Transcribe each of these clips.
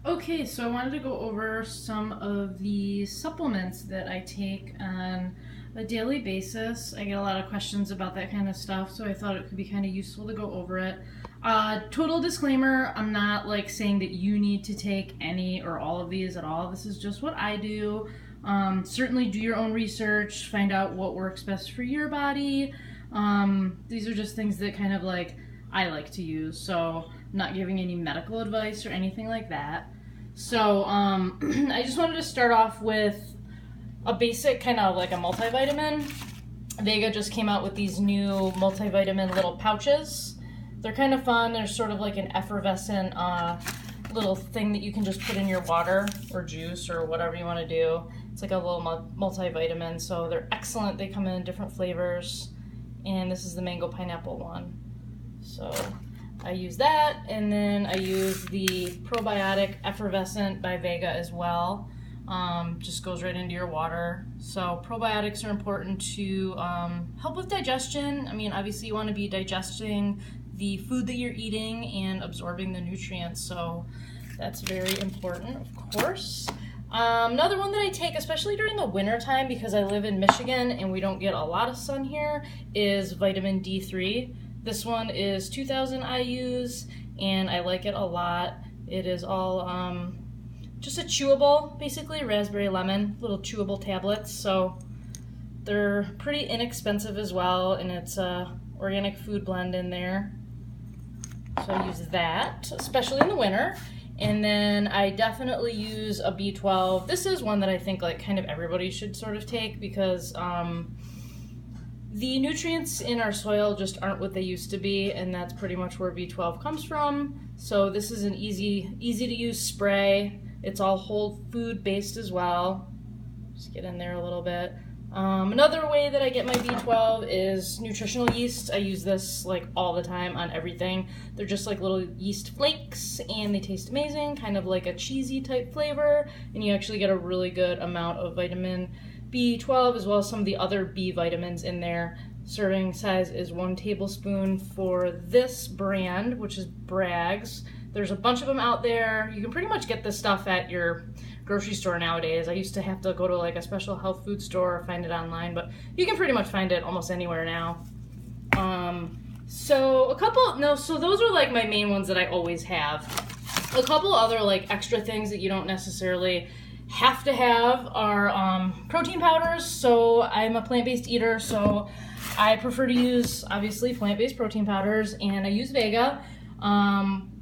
Okay, so I wanted to go over some of the supplements that I take on a daily basis. I get a lot of questions about that kind of stuff, so I thought it could be kind of useful to go over it. Total disclaimer, I'm not like saying that you need to take any or all of these at all. This is just what I do. Certainly do your own research, find out what works best for your body. These are just things that kind of like I like to use, so I'm not giving any medical advice or anything like that. So I just wanted to start off with a basic kind of like a multivitamin. VEGA just came out with these new multivitamin little pouches. They're kind of fun. They're sort of like an effervescent little thing that you can just put in your water or juice or whatever you want to do. It's like a little multivitamin, so they're excellent. They come in different flavors, and this is the mango pineapple one. So I use that, and then I use the probiotic effervescent by VEGA as well. Just goes right into your water. So probiotics are important to help with digestion. I mean, obviously you want to be digesting the food that you're eating and absorbing the nutrients, so that's very important, of course. Another one that I take, especially during the winter time, because I live in Michigan and we don't get a lot of sun here, is vitamin D3. This one is 2,000 IUs, and I like it a lot. It is all just a chewable, basically raspberry lemon, little chewable tablets. So they're pretty inexpensive as well, and it's a organic food blend in there. So I use that, especially in the winter. And then I definitely use a B12. This is one that I think like kind of everybody should sort of take because the nutrients in our soil just aren't what they used to be, and that's pretty much where B12 comes from. So this is an easy to use spray. It's all whole food based as well. Just get in there a little bit. Another way that I get my B12 is nutritional yeast. I use this like all the time on everything. They're just like little yeast flakes and they taste amazing, kind of like a cheesy type flavor, and you actually get a really good amount of vitamin B12 as well as some of the other B vitamins in there. Serving size is 1 tablespoon for this brand, which is Bragg's. There's a bunch of them out there. You can pretty much get this stuff at your grocery store nowadays. I used to have to go to like a special health food store or find it online, but you can pretty much find it almost anywhere now. So those are like my main ones that I always have. A couple other like extra things that you don't necessarily have to have are protein powders. So I'm a plant-based eater, so I prefer to use obviously plant-based protein powders, and I use VEGA.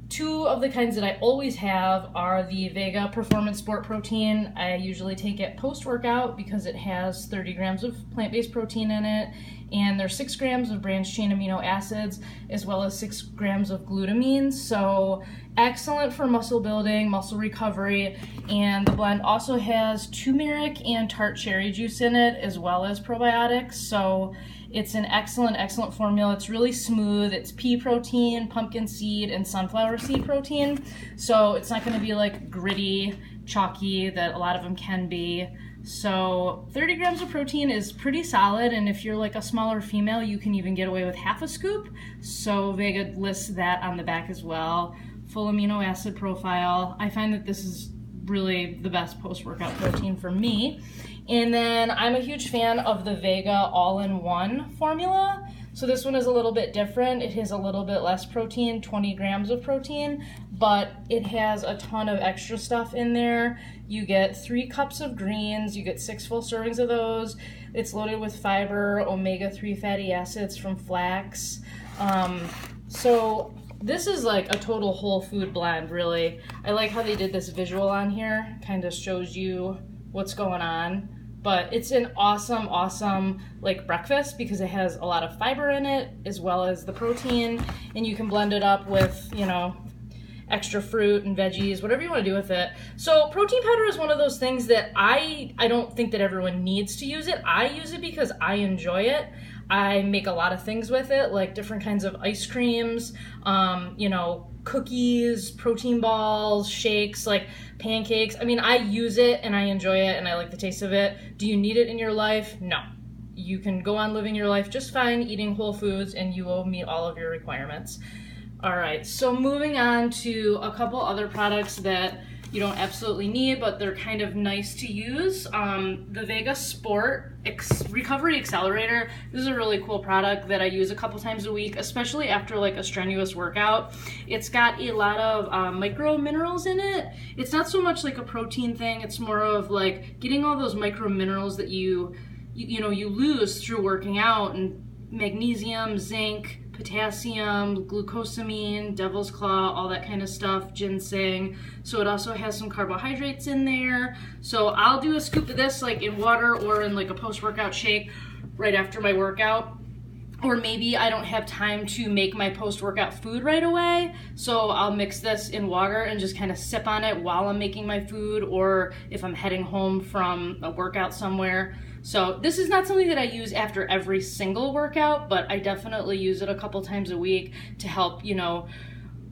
Two of the kinds that I always have are the VEGA Performance Sport Protein. I usually take it post-workout because it has 30 grams of plant-based protein in it, and there's 6 grams of branched-chain amino acids, as well as 6 grams of glutamine. So excellent for muscle building, muscle recovery, and the blend also has turmeric and tart cherry juice in it, as well as probiotics. So it's an excellent formula. It's really smooth. It's pea protein, pumpkin seed, and sunflower seed protein. So it's not going to be like gritty, chalky that a lot of them can be. So 30 grams of protein is pretty solid, and if you're like a smaller female, you can even get away with half a scoop. So VEGA lists that on the back as well. Full amino acid profile. I find that this is really the best post-workout protein for me. And then I'm a huge fan of the VEGA all-in-one formula. So this one is a little bit different. It has a little bit less protein, 20 grams of protein, but it has a ton of extra stuff in there. You get 3 cups of greens, you get 6 full servings of those. It's loaded with fiber, omega-3 fatty acids from flax. So this is like a total whole food blend, really. I like how they did this visual on here. Kind of shows you what's going on. But it's an awesome like breakfast because it has a lot of fiber in it as well as the protein, and you can blend it up with, you know, extra fruit and veggies, whatever you want to do with it. So protein powder is one of those things that I don't think that everyone needs to use it. I use it because I enjoy it. I make a lot of things with it, like different kinds of ice creams, you know, cookies, protein balls, shakes, like pancakes. I mean, I use it and I enjoy it and I like the taste of it. Do you need it in your life? No. You can go on living your life just fine, eating whole foods, and you will meet all of your requirements. All right, so moving on to a couple other products that you don't absolutely need, but they're kind of nice to use. The VEGA Sport Recovery Accelerator, this is a really cool product that I use a couple times a week, especially after like a strenuous workout. It's got a lot of micro minerals in it. It's not so much like a protein thing, it's more of like getting all those micro minerals that you lose through working out, and magnesium, zinc, potassium, glucosamine, devil's claw, all that kind of stuff, ginseng. So it also has some carbohydrates in there. So I'll do a scoop of this like in water or in like a post-workout shake right after my workout. Or maybe I don't have time to make my post-workout food right away, so I'll mix this in water and just kind of sip on it while I'm making my food, or if I'm heading home from a workout somewhere. So this is not something that I use after every single workout, but I definitely use it a couple times a week to help,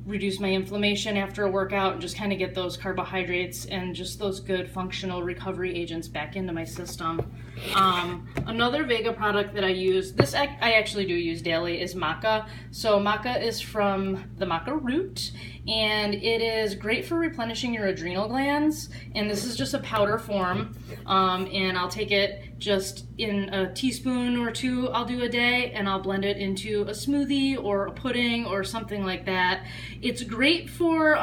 reduce my inflammation after a workout and just kind of get those carbohydrates and just those good functional recovery agents back into my system. Another VEGA product that I use, this I actually do use daily, is maca. So maca is from the maca root, and it is great for replenishing your adrenal glands, and this is just a powder form, and I'll take it just in a teaspoon or two I'll do a day, and I'll blend it into a smoothie or a pudding or something like that. It's great for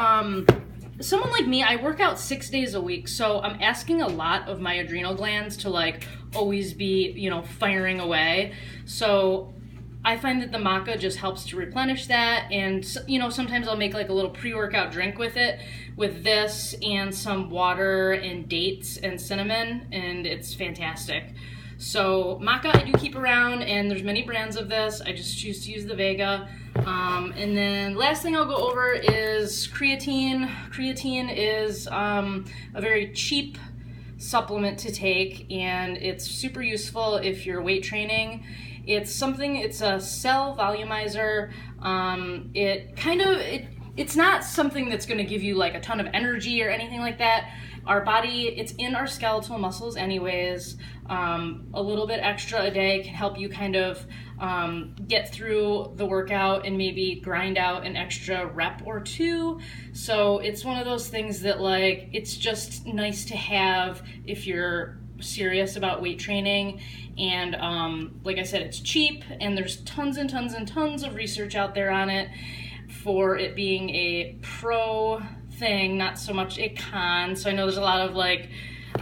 someone like me. I work out 6 days a week, so I'm asking a lot of my adrenal glands to like always be, firing away. So I find that the maca just helps to replenish that, and sometimes I'll make like a little pre-workout drink with it, with this and some water and dates and cinnamon, and it's fantastic. So maca I do keep around, and there's many brands of this. I just choose to use the VEGA. And then last thing I'll go over is creatine. Creatine is a very cheap supplement to take, and it's super useful if you're weight training. It's a cell volumizer. It's not something that's going to give you like a ton of energy or anything like that. Our body, it's in our skeletal muscles anyways. A little bit extra a day can help you kind of get through the workout and maybe grind out an extra rep or two. So it's one of those things that like, it's just nice to have if you're serious about weight training. And like I said, it's cheap, and there's tons and tons and tons of research out there on it for it being a pro thing, not so much a con. So I know there's a lot of like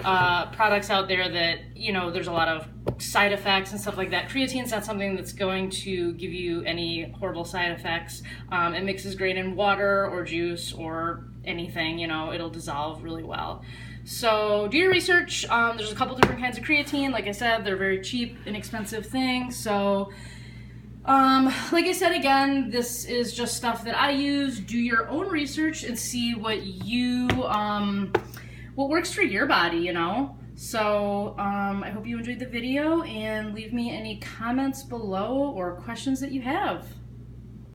products out there that, there's a lot of side effects and stuff like that. Creatine's not something that's going to give you any horrible side effects. It mixes great in water or juice or anything, it'll dissolve really well. So do your research. There's a couple different kinds of creatine. Like I said, they're very cheap, inexpensive things. So like I said, again, this is just stuff that I use. Do your own research and see what what works for your body, So I hope you enjoyed the video, and leave me any comments below or questions that you have.